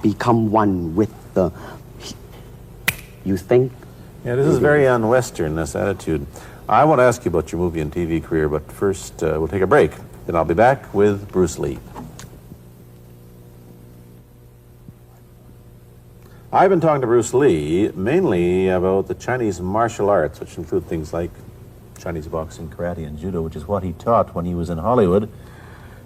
become one with the, you think? Yeah, this is very un-Western, this attitude. I want to ask you about your movie and TV career, but first we'll take a break. Then I'll be back with Bruce Lee. I've been talking to Bruce Lee mainly about the Chinese martial arts, which include things like Chinese boxing, karate, and judo, which is what he taught when he was in Hollywood.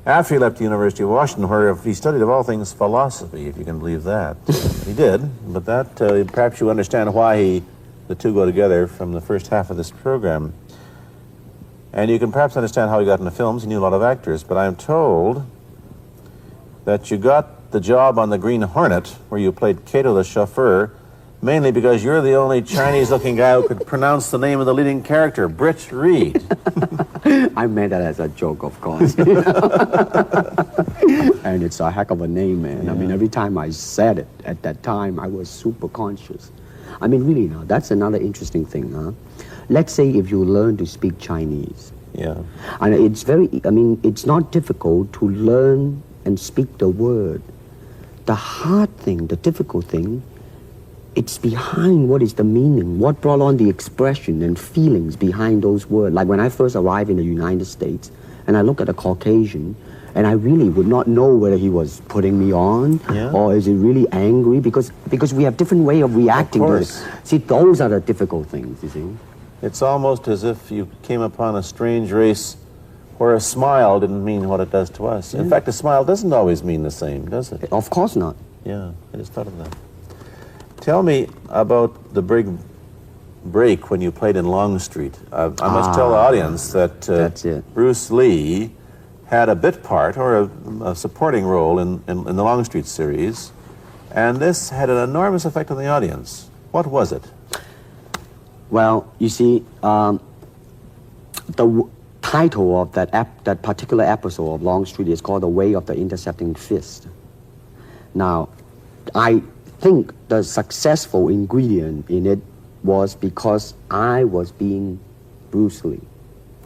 After he left the University of Washington, where he studied, of all things, philosophy, if you can believe that. He did, but that, perhaps you understand why the two go together from the first half of this program. And you can perhaps understand how he got into films. He knew a lot of actors, but I'm told that you got the job on the Green Hornet, where you played Cato the chauffeur, mainly because you're the only Chinese-looking guy who could pronounce the name of the leading character, Britt Reed. I meant that as a joke, of course. And it's a heck of a name, man. Yeah. I mean, every time I said it at that time, I was super conscious. I mean, really, now, that's another interesting thing, huh? Let's say if you learn to speak Chinese. Yeah. And it's it's not difficult to learn and speak the word. The hard thing, the difficult thing, it's behind what is the meaning, what brought on the expression and feelings behind those words. Like when I first arrived in the United States, and I look at a Caucasian, and I really would not know whether he was putting me on, or is he really angry, because we have different way of reacting to it. See, those are the difficult things, you see. It's almost as if you came upon a strange race where a smile didn't mean what it does to us. In fact, a smile doesn't always mean the same, does it? Of course not. Yeah, I just thought of that. Tell me about the big break when you played in Longstreet. I must tell the audience that Bruce Lee had a bit part, or a supporting role in the Longstreet series, and this had an enormous effect on the audience. What was it? Well, you see, the title of that particular episode of Longstreet is called The Way of the Intercepting Fist. Now, I think the successful ingredient in it was because I was being Bruce Lee.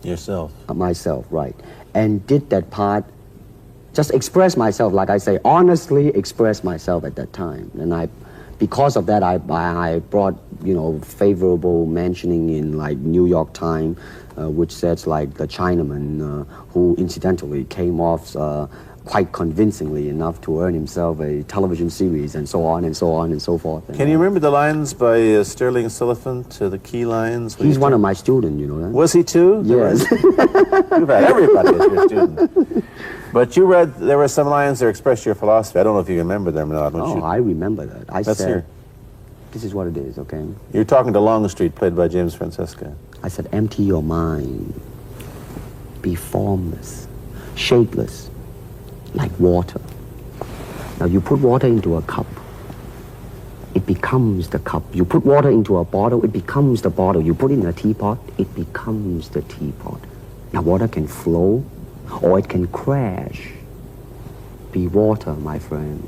Yourself? Myself, right. And did that part, just express myself, like I say, honestly express myself at that time. And because of that, I brought, favorable mentioning in, like, New York Times, which says, like, the Chinaman, who incidentally came off quite convincingly enough to earn himself a television series, and so on and so on and so forth. Can you remember the lines by Sterling Siliphant, the key lines? He's one of my students, you know that? Was he too? Yes. You've had everybody as your student. But you read, there were some lines that express your philosophy. I don't know if you remember them or not. I remember that. Let's hear. This is what it is, okay? You're talking to Longstreet, played by James Francesca. I said, empty your mind. Be formless, shapeless, like water. Now, you put water into a cup, it becomes the cup. You put water into a bottle, it becomes the bottle. You put it in a teapot, it becomes the teapot. Now, water can flow, or it can crash. Be water, my friend.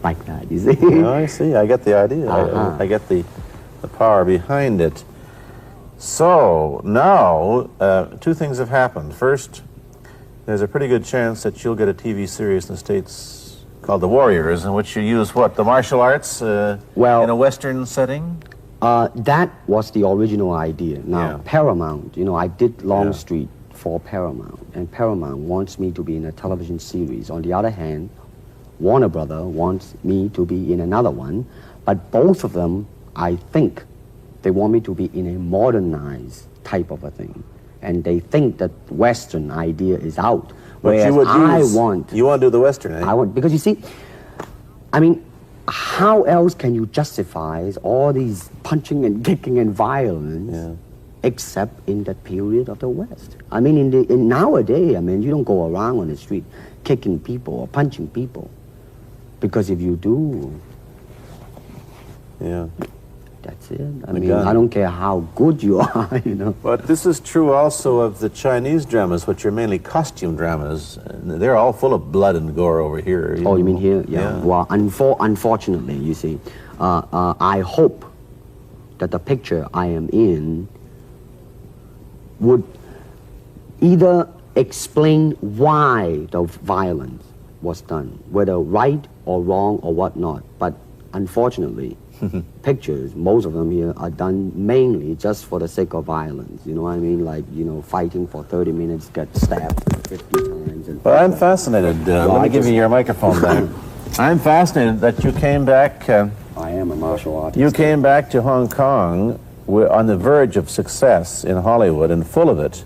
Like that, you see? Yeah, I see. I get the idea. I get the power behind it. So, now, two things have happened. First, there's a pretty good chance that you'll get a TV series in the States called The Warriors, in which you use, what, the martial arts in a Western setting? That was the original idea. Now, Paramount, I did Longstreet for Paramount, and Paramount wants me to be in a television series. On the other hand, Warner Brother wants me to be in another one, but both of them, I think, they want me to be in a modernized type of a thing. And they think that Western idea is out. Whereas you want to do the Western, eh? I want, because you see, I mean, how else can you justify all these punching and kicking and violence except in that period of the West? I mean, in nowadays, I mean, you don't go around on the street kicking people or punching people. Because if you do, that's it. I mean, I don't care how good you are, But this is true also of the Chinese dramas, which are mainly costume dramas. They're all full of blood and gore over here. You mean here? Yeah. Well, unfortunately, you see, I hope that the picture I am in would either explain why the violence, was done, whether right or wrong or whatnot. But unfortunately, pictures, most of them here, are done mainly just for the sake of violence. You know what I mean? Like, you know, fighting for 30 minutes, get stabbed 50 times. And Well, I'm fascinated. Let me give you your microphone back. I'm fascinated that you came back. I am a martial artist. You came back to Hong Kong on the verge of success in Hollywood and full of it,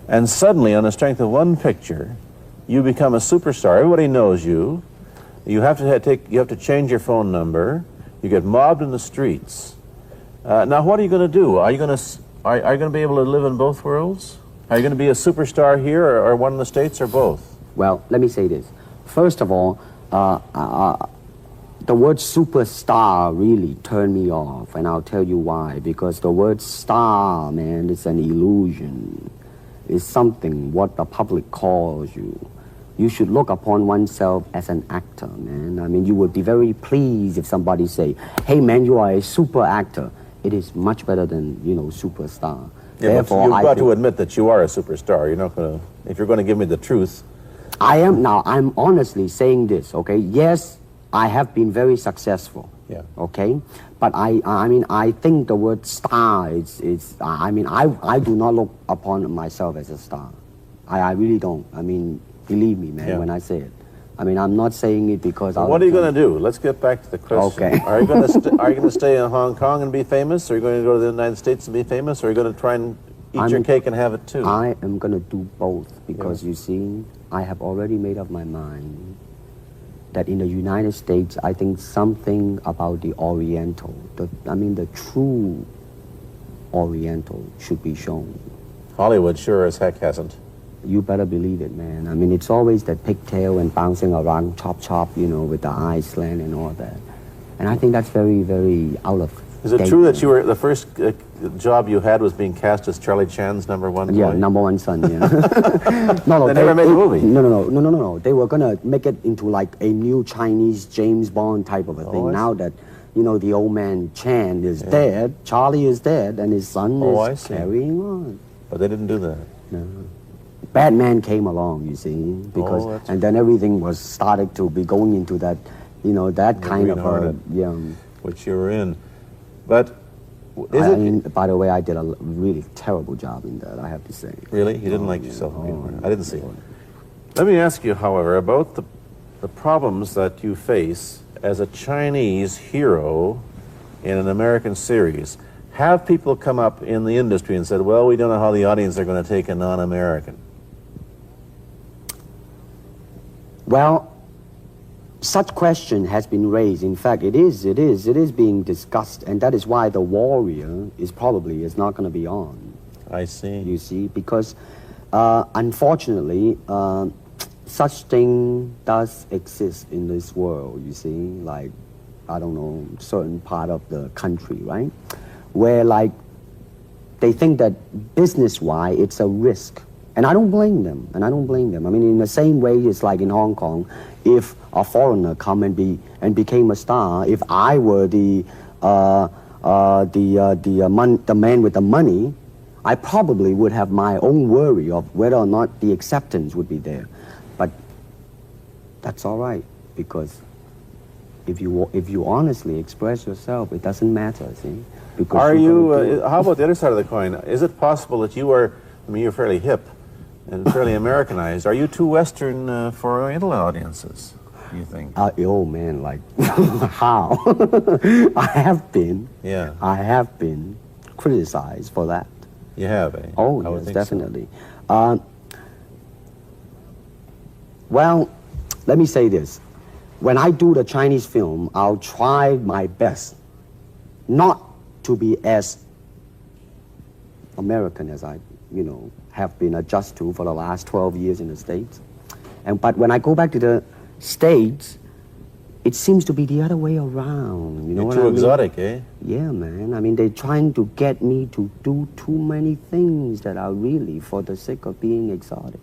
and suddenly, on the strength of one picture, you become a superstar. Everybody knows you. You have to change your phone number. You get mobbed in the streets. Now, what are you going to do? Are you going to be able to live in both worlds? Are you going to be a superstar here, or one in the States, or both? Well, let me say this. First of all, the word superstar really turned me off, and I'll tell you why. Because the word star, man, is an illusion. It's something what the public calls you. You should look upon oneself as an actor, man. I mean, you would be very pleased if somebody say, hey, man, you are a super actor. It is much better than, you know, superstar. Yeah, Therefore, you've got to admit that you are a superstar. You're not going to, if you're going to give me the truth. I'm honestly saying this, okay? Yes, I have been very successful. Yeah. Okay? But I mean, I think the word star I do not look upon myself as a star. I really don't. I mean, believe me, man, when I say it. I mean, I'm not saying it because What are you going to do? Let's get back to the question. Okay. Are you going to stay in Hong Kong and be famous? Or are you going to go to the United States and be famous? Or are you going to try and eat your cake and have it too? I am going to do both because, you see, I have already made up my mind that in the United States, I think something about the Oriental, the true Oriental should be shown. Hollywood sure as heck hasn't. You better believe it, man. I mean, it's always that pigtail and bouncing around, chop, you know, with the eyes slant and all that. And I think that's very, very out of Is it date, true that man. you were the first job you had was being cast as Charlie Chan's number one boy? Yeah, number one son, yeah. No, They never made the movie. No. They were going to make it into like a new Chinese James Bond type of a thing. I Now that, you know, the old man Chan is dead, Charlie is dead, and his son is carrying on. But they didn't do that. No. Batman came along, you see, because and then everything was started to be going into that, you know, that kind of which you were in. But by the way, I did a really terrible job in that, I have to say. Really? You didn't like yourself anymore? I didn't see it. Let me ask you, however, about the problems that you face as a Chinese hero in an American series. Have people come up in the industry and said, well, we don't know how the audience are going to take a non-American? Well, such question has been raised. In fact, it is being discussed, and that is why The Warrior is not going to be on. I see. You see, because unfortunately, such thing does exist in this world, you see, like, I don't know, certain part of the country, right? Where, like, they think that business-wise, it's a risk. And I don't blame them, I mean, in the same way, it's like in Hong Kong, if a foreigner come and became a star, if I were the man with the money, I probably would have my own worry of whether or not the acceptance would be there. But that's all right, because if you honestly express yourself, it doesn't matter, see? Because Are you, how about the other side of the coin? Is it possible that you are, I mean, you're fairly hip and fairly Americanized. Are you too Western for Oriental audiences, do you think? Oh, man, like, how? I have been criticized for that. You have, eh? Oh, yes, definitely. So. Well, let me say this. When I do the Chinese film, I'll try my best not to be as American as I, you know, have been adjusted to for the last 12 years in the States. But when I go back to the States, it seems to be the other way around. You know what I mean? You're too exotic, eh? Yeah, man. I mean, they're trying to get me to do too many things that are really for the sake of being exotic.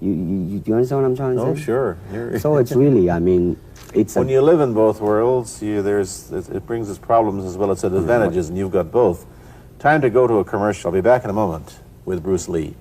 You understand what I'm trying to say? Oh, sure. So it's really, I mean, it's when you live in both worlds, it brings its problems as well as its advantages, and you've got both. Time to go to a commercial. I'll be back in a moment with Bruce Lee.